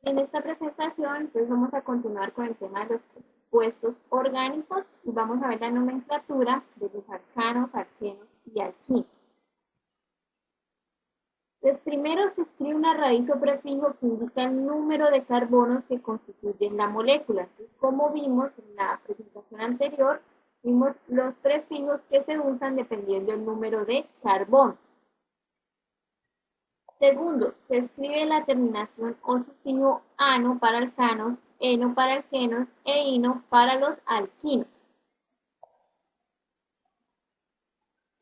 En esta presentación, entonces vamos a continuar con el tema de los compuestos orgánicos y vamos a ver la nomenclatura de los alcanos, alquenos y alquinos. Entonces, primero se escribe una raíz o prefijo que indica el número de carbonos que constituyen la molécula. Entonces, como vimos en la presentación anterior, vimos los prefijos que se usan dependiendo del número de carbono. Segundo, se escribe la terminación o sufijo ano para alcanos, eno para alquenos e ino para los alquinos.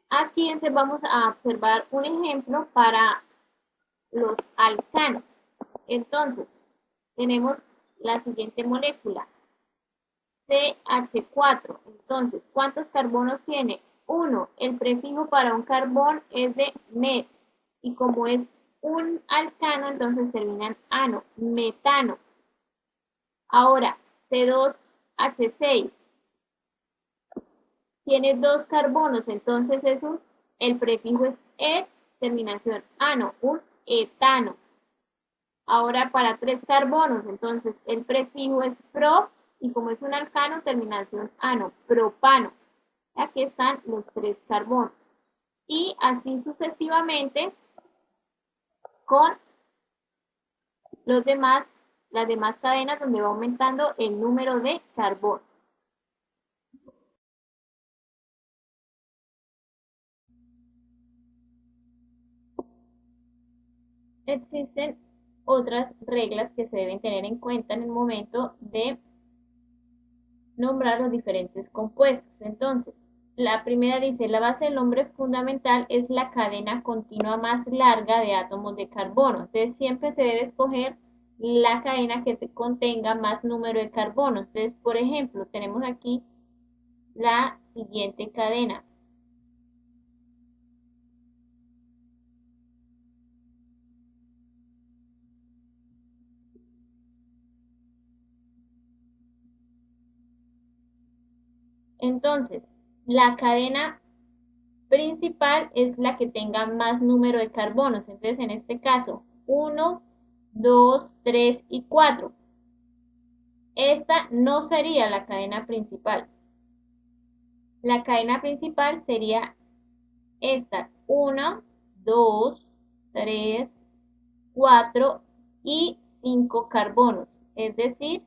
Aquí entonces vamos a observar un ejemplo para los alcanos. Entonces, tenemos la siguiente molécula, CH4. Entonces, ¿cuántos carbonos tiene? 1. El prefijo para un carbón es de met. Y como es un alcano, entonces termina en ano, metano. Ahora, C2H6 tiene 2 carbonos, entonces el prefijo es et, terminación ano, un etano. Ahora para 3 carbonos, entonces el prefijo es pro y como es un alcano, terminación ano, propano. Aquí están los 3 carbonos. Y así sucesivamente con las demás cadenas donde va aumentando el número de carbonos. Existen otras reglas que se deben tener en cuenta en el momento de nombrar los diferentes compuestos. Entonces, la primera dice, la base del nombre fundamental es la cadena continua más larga de átomos de carbono. Entonces, siempre se debe escoger la cadena que contenga más número de carbono. Entonces, por ejemplo, tenemos aquí la siguiente cadena. Entonces, la cadena principal es la que tenga más número de carbonos. Entonces, en este caso, 1, 2, 3 y 4. Esta no sería la cadena principal. La cadena principal sería esta. 1, 2, 3, 4 y 5 carbonos. Es decir,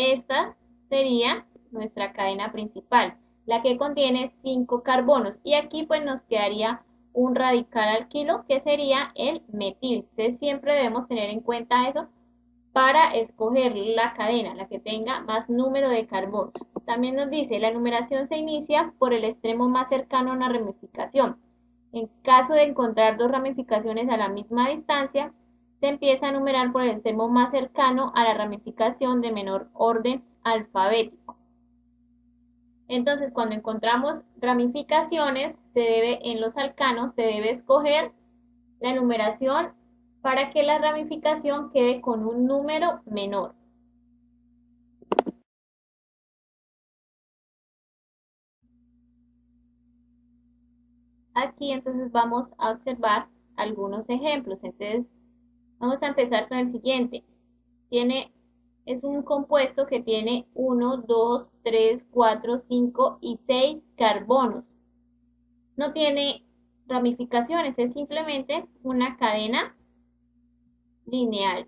esta sería nuestra cadena principal, la que contiene 5 carbonos. Y aquí pues nos quedaría un radical alquilo que sería el metil. Entonces siempre debemos tener en cuenta eso para escoger la cadena, la que tenga más número de carbonos. También nos dice, la numeración se inicia por el extremo más cercano a una ramificación. En caso de encontrar dos ramificaciones a la misma distancia, se empieza a numerar por el extremo más cercano a la ramificación de menor orden alfabético. Entonces, cuando encontramos ramificaciones, en los alcanos se debe escoger la numeración para que la ramificación quede con un número menor. Aquí entonces vamos a observar algunos ejemplos. Entonces, vamos a empezar con el siguiente. Es un compuesto que tiene 1, 2, 3, 4, 5 y 6 carbonos. No tiene ramificaciones, es simplemente una cadena lineal.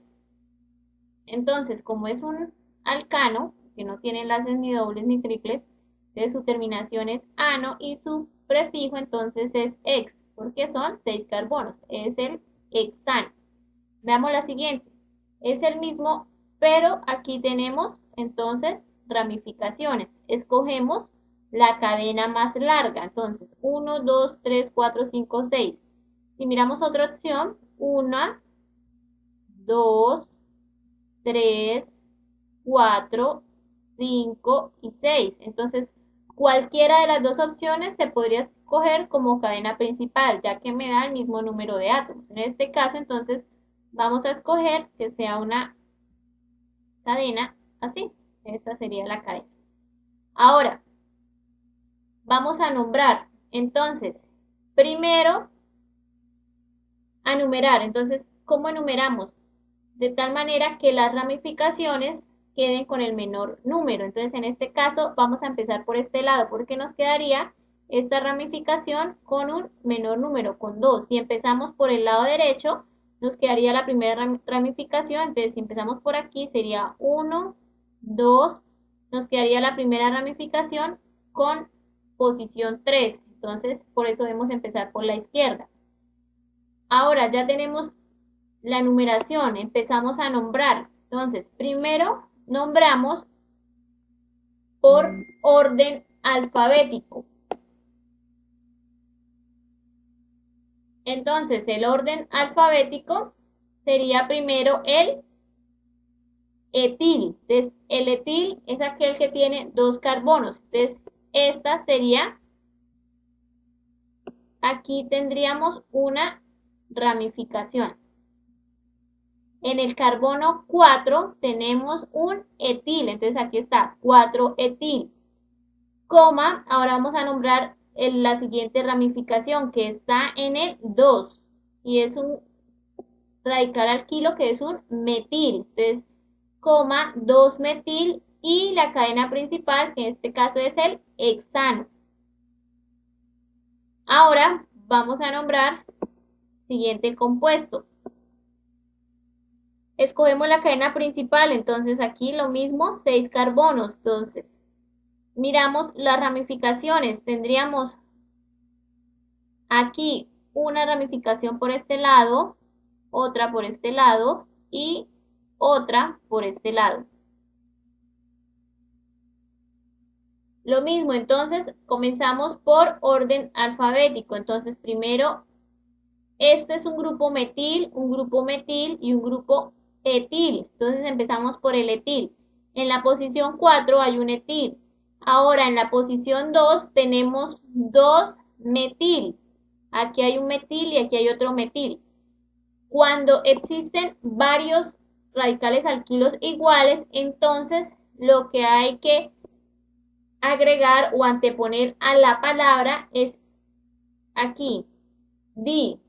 Entonces, como es un alcano, que no tiene enlaces ni dobles ni triples, entonces su terminación es ano y su prefijo entonces es ex, porque son 6 carbonos, es el hexano. Veamos la siguiente, es el mismo, pero aquí tenemos entonces ramificaciones. Escogemos la cadena más larga, entonces 1, 2, 3, 4, 5, 6. Si miramos otra opción, 1, 2, 3, 4, 5 y 6. Entonces, cualquiera de las dos opciones se podría escoger como cadena principal, ya que me da el mismo número de átomos. En este caso, entonces, vamos a escoger que sea una cadena así. Esta sería la cadena. Ahora, vamos a nombrar. Entonces, primero a numerar. Entonces, ¿cómo enumeramos? De tal manera que las ramificaciones queden con el menor número. Entonces, en este caso, vamos a empezar por este lado, porque nos quedaría esta ramificación con un menor número, con 2. Si empezamos por el lado derecho, nos quedaría la primera ramificación. Entonces, si empezamos por aquí, sería 1, 2, nos quedaría la primera ramificación con posición 3. Entonces, por eso debemos empezar por la izquierda. Ahora ya tenemos la numeración, empezamos a nombrar. Entonces, primero nombramos por orden alfabético. Entonces, el orden alfabético sería primero el etil. Entonces, el etil es aquel que tiene 2 carbonos. Entonces, esta sería, aquí tendríamos una ramificación. En el carbono 4 tenemos un etil, entonces aquí está 4-etil, coma, ahora vamos a nombrar la siguiente ramificación que está en el 2 y es un radical alquilo que es un metil, entonces coma 2-metil y la cadena principal que en este caso es el hexano. Ahora vamos a nombrar siguiente compuesto. Escogemos la cadena principal, entonces aquí lo mismo, 6 carbonos. Entonces, miramos las ramificaciones. Tendríamos aquí una ramificación por este lado, otra por este lado y otra por este lado. Lo mismo, entonces comenzamos por orden alfabético. Entonces, primero, este es un grupo metil y un grupo etil. Entonces empezamos por el etil. En la posición 4 hay un etil. Ahora en la posición 2 tenemos 2 metil. Aquí hay un metil y aquí hay otro metil. Cuando existen varios radicales alquilos iguales, entonces lo que hay que agregar o anteponer a la palabra es aquí, di.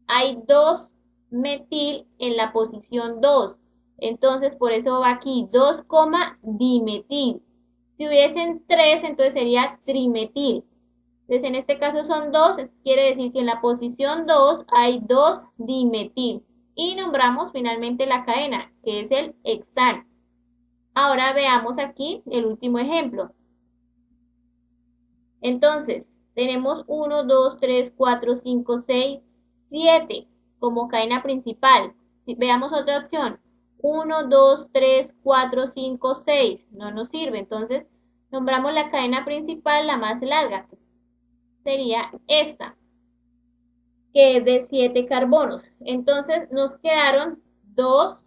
Hay 2 metil en la posición 2. Entonces, por eso va aquí 2, dimetil. Si hubiesen 3, entonces sería trimetil. Entonces, en este caso son 2, quiere decir que en la posición 2 hay 2 dimetil. Y nombramos finalmente la cadena, que es el hexano. Ahora veamos aquí el último ejemplo. Entonces, tenemos 1, 2, 3, 4, 5, 6, 7 como cadena principal. Si veamos otra opción, 1, 2, 3, 4, 5, 6, no nos sirve. Entonces, nombramos la cadena principal, la más larga. Sería esta, que es de 7 carbonos. Entonces, nos quedaron 2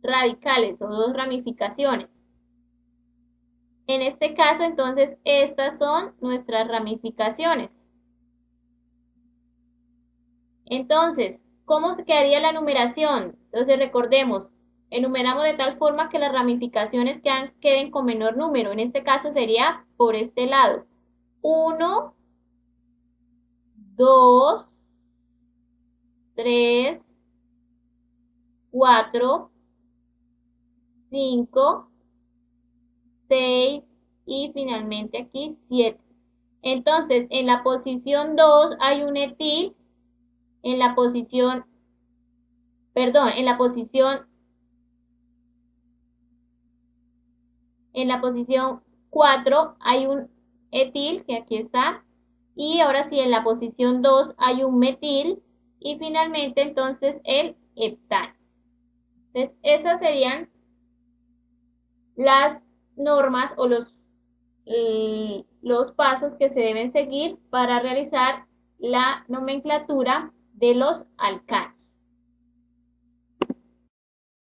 radicales o 2 ramificaciones. En este caso, entonces, estas son nuestras ramificaciones. Entonces, ¿cómo se quedaría la numeración? Entonces, recordemos, enumeramos de tal forma que las ramificaciones queden con menor número. En este caso sería por este lado. 1, 2, 3, 4, 5, 6 y finalmente aquí 7. Entonces, en la posición 2 hay un etil, en la posición 4 hay un etil, que aquí está, y ahora sí en la posición 2 hay un metil, y finalmente entonces el heptano. Entonces, esas serían las normas o los pasos que se deben seguir para realizar la nomenclatura de los alcanos.